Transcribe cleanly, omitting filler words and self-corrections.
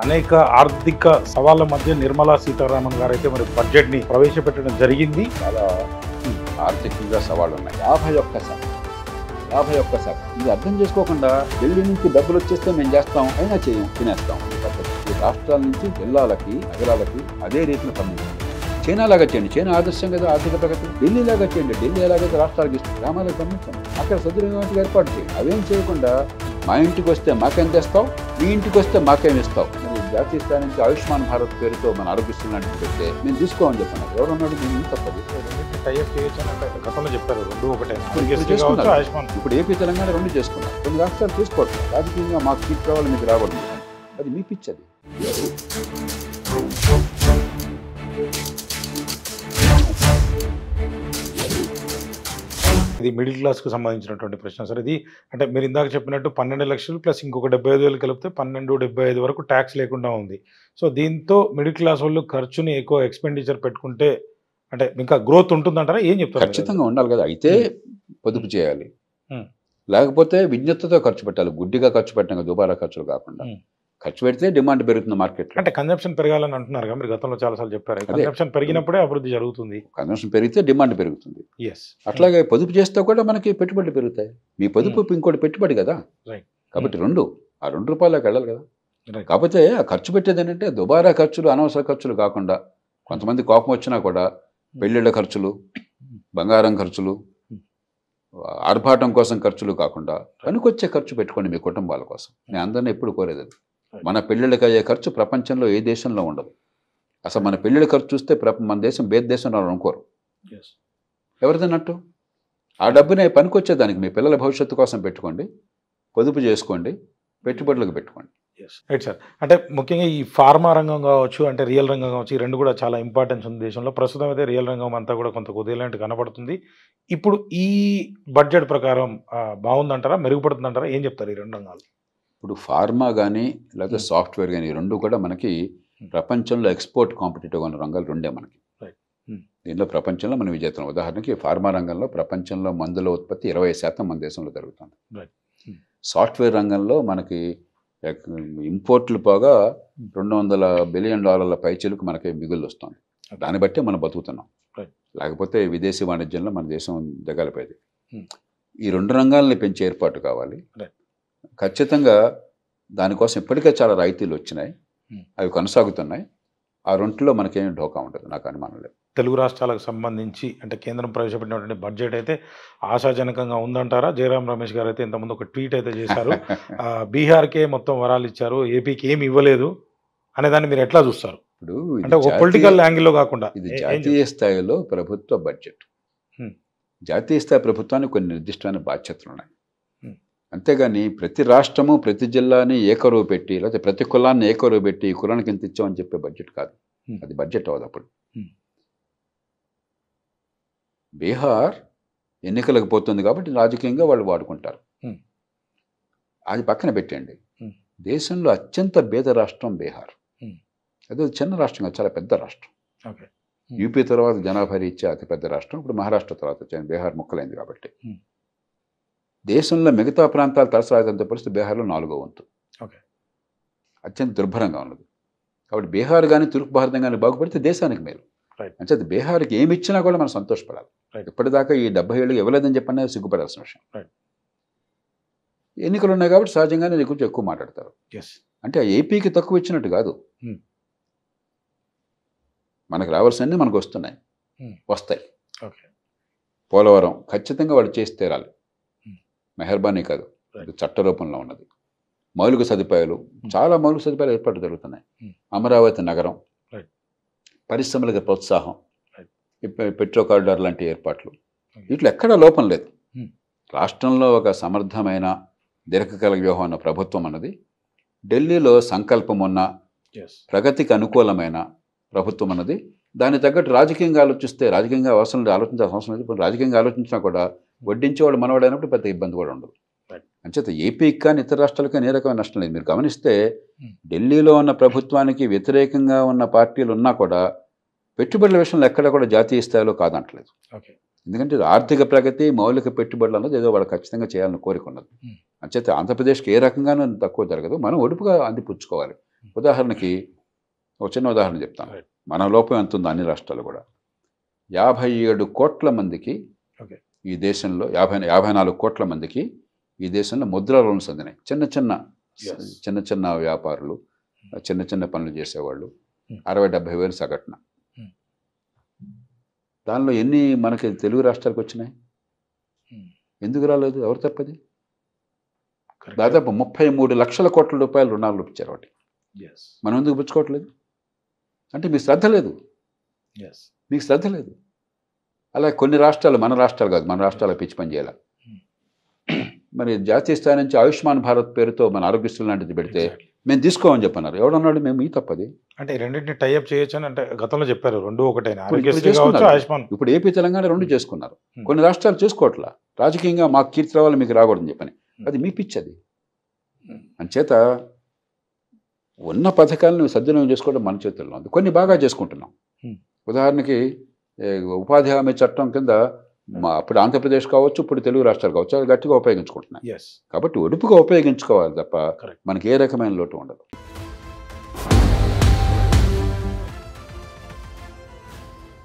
అనేక ఆర్థిక సవాళ్ల మధ్య నిర్మలా సీతారామన్ గారు అయితే మరి బడ్జెట్ ని ప్రవేశపెట్టడం జరిగింది. చాలా ఆర్థికంగా సవాళ్ళు ఉన్నాయి. 51 శాతం ఇది అర్థం చేసుకోకుండా ఢిల్లీ నుంచి డబ్బులు వచ్చేస్తే మేము చేస్తాం అయినా చేయం, తినేస్తాం. ఈ రాష్ట్రాల నుంచి జిల్లాలకి నగరాలకి అదే రీతిలో పంపించాం. చైనా లాగా చేయండి, చైనా ఆదర్శం కదా ఆర్థిక ప్రగతి. ఢిల్లీ లాగా చేయండి, ఢిల్లీ ఎలాగైతే రాష్ట్రాలకు ఇస్తుంది గ్రామాలకు పంపించండి, అక్కడ సదుపాయానికి ఏర్పాటు చేయండి. అవేం చేయకుండా మా ఇంటికి వస్తే మాకేం తెస్తావు, మీ ఇంటికి వస్తే మాకేం ఇస్తావు. జాతీయ స్థాయి నుంచి ఆయుష్మాన్ భారత్ పేరుతో మన ఆరోగ్యశ్రీ లాంటివి పెడితే మేము తీసుకోమని చెప్పాను. ఎవరున్నాడు దీన్ని తప్పదు. గతంలో చెప్పారు రెండు ఒకటే. ఇప్పుడు ఏపీ తెలంగాణ రెండు చేసుకున్నారు, కొన్ని రాష్ట్రాలు తీసుకోవచ్చు. రాజకీయంగా మాకు సీట్ కావాలి, మీకు రాకూడదు, అది మీ పిచ్చది. ఇది మిడిల్ క్లాస్కు సంబంధించినటువంటి ప్రశ్న సార్. ఇది అంటే మీరు ఇందాక చెప్పినట్టు 12 లక్షలు ప్లస్ ఇంకొక 75,000 కలిపితే 12-75 వరకు ట్యాక్స్ లేకుండా ఉంది. సో దీంతో మిడిల్ క్లాస్ వాళ్ళు ఖర్చుని ఎక్కువ ఎక్స్పెండిచర్ పెట్టుకుంటే అంటే ఇంకా గ్రోత్ ఉంటుందంటారా? ఏం చెప్తారు? ఖచ్చితంగా ఉండాలి కదా. అయితే పొదుపు చేయాలి, లేకపోతే విజ్ఞతతో ఖర్చు పెట్టాలి. గుడ్డిగా ఖర్చు పెట్టిన దుబారా ఖర్చులు కాకుండా ఖర్చు పెడితే డిమాండ్ పెరుగుతుంది మార్కెట్లో. అంటే కన్జంప్షన్ పెరగాలని అంటున్నారు కదా, మీరు గతంలో చాలాసార్లు చెప్పారు. కన్జంప్షన్ పెరిగినప్పుడే అభివృద్ధి జరుగుతుంది. కన్జంప్షన్ పెరిగితే డిమాండ్ పెరుగుతుంది. అట్లాగే పొదుపు చేస్తే కూడా మనకి పెట్టుబడులు పెరుగుతాయి. మీ పొదుపు ఇంకోటి పెట్టుబడి కదా, కాబట్టి ఆ 2 రూపాయలకు వెళ్ళాలి కదా. కాకపోతే ఆ ఖర్చు పెట్టేది ఏంటంటే దుబారా ఖర్చులు, అనవసర ఖర్చులు కాకుండా కొంతమంది కోపం వచ్చినా కూడా పెళ్ళిళ్ళ ఖర్చులు, బంగారం ఖర్చులు, ఆర్భాటం కోసం ఖర్చులు కాకుండా పనికొచ్చే ఖర్చు పెట్టుకోండి మీ కుటుంబాల కోసం. నేను అందరినీ ఎప్పుడు కోరేది అది. మన పెళ్ళిళ్ళకి అయ్యే ఖర్చు ప్రపంచంలో ఏ దేశంలో ఉండదు. అసలు మన పెళ్ళిళ్ళ ఖర్చు చూస్తే మన దేశం బేద దేశంలో అనుకోరు. ఎవరిదన్నట్టు ఆ డబ్బునే పనికొచ్చేదానికి మీ పిల్లల భవిష్యత్తు కోసం పెట్టుకోండి, పొదుపు చేసుకోండి, పెట్టుబడులకు పెట్టుకోండి. Right sir. అంటే ముఖ్యంగా ఈ ఫార్మా రంగం కావచ్చు, అంటే రియల్ రంగం కావచ్చు, ఈ రెండు కూడా చాలా ఇంపార్టెన్స్ ఉంది దేశంలో. ప్రస్తుతం అయితే రియల్ రంగం అంతా కూడా కొంత కుదేలాంటి కనబడుతుంది. ఇప్పుడు ఈ బడ్జెట్ ప్రకారం బాగుందంటారా, మెరుగుపడుతుందంటారా? ఏం చెప్తారు ఈ రెండు రంగాలు? ఇప్పుడు ఫార్మా కానీ లేకపోతే సాఫ్ట్వేర్ కానీ ఈ రెండు కూడా మనకి ప్రపంచంలో ఎక్స్పోర్ట్ కాంపిటేటివ్ ఉన్న రంగాలు రెండే మనకి. దీనిలో ప్రపంచంలో మనం విజేతం. ఉదాహరణకి ఫార్మా రంగంలో ప్రపంచంలో మందుల ఉత్పత్తి 20% మన దేశంలో జరుగుతుంది. సాఫ్ట్వేర్ రంగంలో మనకి ఇంపోర్ట్లు పోగా $200 బిలియన్ పైచీలకు మనకి మిగులు వస్తుంది. దాన్ని బట్టి మనం బతుకుతున్నాం. లేకపోతే విదేశీ వాణిజ్యంలో మన దేశం దిగలిపోయేది. ఈ 2 రంగాలని పెంచే ఏర్పాటు కావాలి. ఖచ్చితంగా దానికోసం ఇప్పటికే చాలా రాయితీలు వచ్చినాయి, అవి కొనసాగుతున్నాయి. ఆ రెంట్లో మనకేం ఢోకా ఉంటుంది, నాకు అనుమానం లేదు. తెలుగు రాష్ట్రాలకు సంబంధించి అంటే కేంద్రం ప్రవేశపెట్టినటువంటి బడ్జెట్ అయితే ఆశాజనకంగా ఉందంటారా? జయరాం రమేష్ గారు అయితే ఇంతకుముందు ఒక ట్వీట్ అయితే చేశారు, బీహార్కే మొత్తం వరాలు ఇచ్చారు, ఏపీకి ఏమి ఇవ్వలేదు అనేదాన్ని మీరు ఎట్లా చూస్తారు? ఇప్పుడు అంటే ఒక పొలిటికల్ యాంగిల్లో కాకుండా ఇది జాతీయ స్థాయిలో ప్రభుత్వ బడ్జెట్. జాతీయ స్థాయి ప్రభుత్వానికి కొన్ని నిర్దిష్టమైన బాధ్యతలు ఉన్నాయి. అంతేగాని ప్రతి రాష్ట్రము ప్రతి జిల్లాని ఏకరువు పెట్టి లేకపోతే ప్రతి కులాన్ని ఏకరువు పెట్టి ఈ కులానికి ఎంత ఇచ్చామని చెప్పే బడ్జెట్ కాదు. అది బడ్జెట్ అవ్వదు. అప్పుడు బీహార్ ఎన్నికలకు పోతుంది కాబట్టి రాజకీయంగా వాళ్ళు వాడుకుంటారు. అది పక్కన పెట్టండి. దేశంలో అత్యంత పేద రాష్ట్రం బీహార్. అదే చిన్న రాష్ట్రం కాదు, చాలా పెద్ద రాష్ట్రం. యూపీ తర్వాత జనాభా ఇచ్చే అతిపెద్ద రాష్ట్రం. ఇప్పుడు మహారాష్ట్ర తర్వాత వచ్చింది, బీహార్ ముక్కలైంది కాబట్టి. దేశంలో మిగతా ప్రాంతాల తలసరాజంత పరిస్థితి బీహార్లో 4వ వంతు. అత్యంత దుర్భరంగా ఉన్నది. కాబట్టి బీహార్ కానీ తూర్పు భారతం కానీ బాగుపడితే దేశానికి మేలు. అంటే బీహార్కి ఏమి ఇచ్చినా కూడా మనం సంతోషపడాలి. ఇప్పటిదాకా ఈ 70 ఏళ్ళు ఇవ్వలేదని చెప్పనే సిగ్గుపడాల్సిన విషయం. ఎన్నికలు ఉన్నాయి కాబట్టి సహజంగానే నీ గురించి ఎక్కువ మాట్లాడతారు. అంటే ఏపీకి తక్కువ ఇచ్చినట్టు కాదు, మనకు రావాల్సినవి మనకు వస్తున్నాయి, వస్తాయి. పోలవరం ఖచ్చితంగా వాడు చేసి తీరాలి, మెహర్బానీ కాదు, చట్ట రూపంలో ఉన్నది. మౌలిక సదుపాయాలు, చాలా మౌలిక సదుపాయాలు ఏర్పాటు జరుగుతున్నాయి. అమరావతి నగరం, పరిశ్రమలకు ప్రోత్సాహం, పెట్రో కారిడార్ లాంటి ఏర్పాట్లు, వీటిలో ఎక్కడా లోపం లేదు. రాష్ట్రంలో ఒక సమర్థమైన దీర్ఘకాల వ్యూహం ఉన్న ప్రభుత్వం అన్నది, ఢిల్లీలో సంకల్పం ఉన్న ప్రగతికి అనుకూలమైన ప్రభుత్వం అన్నది. దాన్ని తగ్గట్టు రాజకీయంగా ఆలోచిస్తే, రాజకీయంగా ఆలోచించాల్సిన అవసరం లేదు. రాజకీయంగా ఆలోచించినా కూడా వడ్డించేవాడు మనవాడైనప్పుడు పెద్ద ఇబ్బంది కూడా ఉండదు. అంచేత ఏపీకి కానీ ఇతర రాష్ట్రాలకు కానీ ఏ రకమైన నష్టం లేదు. మీరు గమనిస్తే ఢిల్లీలో ఉన్న ప్రభుత్వానికి వ్యతిరేకంగా ఉన్న పార్టీలు ఉన్నా కూడా పెట్టుబడుల విషయంలో ఎక్కడ కూడా జాతీయ స్థాయిలో కాదంటలేదు. ఎందుకంటే ఆర్థిక ప్రగతి, మౌలిక పెట్టుబడులు అన్నది ఏదో వాళ్ళు ఖచ్చితంగా చేయాలని కోరిక ఉన్నది. అంచేత ఆంధ్రప్రదేశ్కి ఏ రకంగానూ తక్కువ జరగదు. మనం ఒడుపుగా అందిపుచ్చుకోవాలి. ఉదాహరణకి ఒక చిన్న ఉదాహరణ చెప్తాను. Right. మన లోపం ఎంత ఉందో అన్ని రాష్ట్రాలు కూడా 57 కోట్ల మందికి Okay. ఈ దేశంలో 54 కోట్ల మందికి ఈ దేశంలో ముద్రా లోన్స్ అందినాయి. Yes. చిన్న వ్యాపారులు, చిన్న పనులు చేసేవాళ్ళు, Hmm. 60-70 వేలు సగటున. Hmm. దానిలో ఎన్ని మనకి తెలుగు రాష్ట్రాలకు వచ్చినాయి? Hmm. ఎందుకు రాలేదు? ఎవరు తప్పది? Correct. దాదాపు 33 లక్షల కోట్ల రూపాయలు రుణాలు ఇచ్చారు వాటి. Yes. మనం ఎందుకు పుచ్చుకోవట్లేదు? అంటే మీకు శ్రద్ధ లేదు. Yes. మీకు శ్రద్ధ లేదు. అలా కొన్ని రాష్ట్రాలు, మన రాష్ట్రాలు కాదు, మన రాష్ట్రాల పిచ్చి పని చేయాలి. మరి జాతీయ స్థాయి నుంచి ఆయుష్మాన్ భారత్ పేరుతో మన ఆరోగ్యశ్రీ లాంటిది పెడితే Exactly. మేము తీసుకోమని చెప్పన్నారు. ఎవడన్నాడు? మేము ఈ తప్పది. అంటే ఈ రెండింటిని టైఅప్ చేయొచ్చు అని అంటే గతంలో చెప్పారు. రెండు ఒకటైనా ఇప్పుడు ఆరోగ్యశ్రీ చేసుకున్నారు. కావచ్చు, ఆయుష్మాన్. ఇప్పుడు ఏపీ తెలంగాణ రెండు చేసుకున్నారు. Hmm. కొన్ని రాష్ట్రాలు చేసుకోవట్లా. రాజకీయంగా మాకు కీర్తి రావాలి, మీకు రాకూడదని చెప్పని. అది మీ పిచ్చి అది. అంచేత ఉన్న పథకాలను సద్వినియోగం చేసుకోవడం మన చేతుల్లో ఉంది. కొన్ని బాగా చేసుకుంటున్నాం. Hmm. ఉదాహరణకి ఉపాధి హామీ చట్టం కింద అప్పుడు ఆంధ్రప్రదేశ్ కావచ్చు, ఇప్పుడు తెలుగు రాష్ట్రాలు కావచ్చు, అది గట్టిగా ఉపయోగించుకుంటున్నాయి. Yes. కాబట్టి ఒడుపుగా ఉపయోగించుకోవాలి తప్ప Correct. మనకి ఏ రకమైన లోటు ఉండదు.